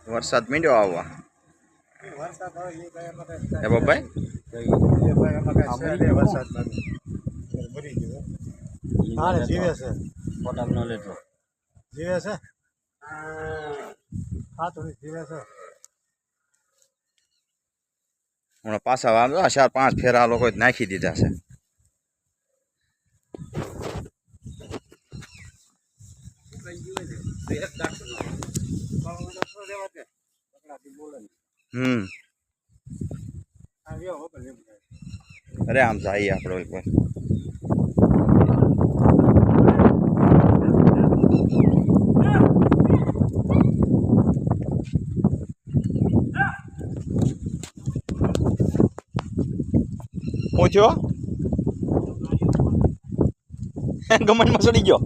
વરસાદ મીંડ્યો આવવા વરસાદ આવે એ ભાઈ અમારે એ બાબાઈ એ ભાઈ અમારે વરસાદમાં મરી ગયો હારે જીવે છે ફોટા ન લેતો જીવે છે હા તો જીવે છે હમણાં પાછા વાંધો 4-5 ફેરા આ લોકોએ નાખી દીધા છે અરે આમ જઈએ આપણે એકવાર શું થયો ગમનમાં ચડી ગયો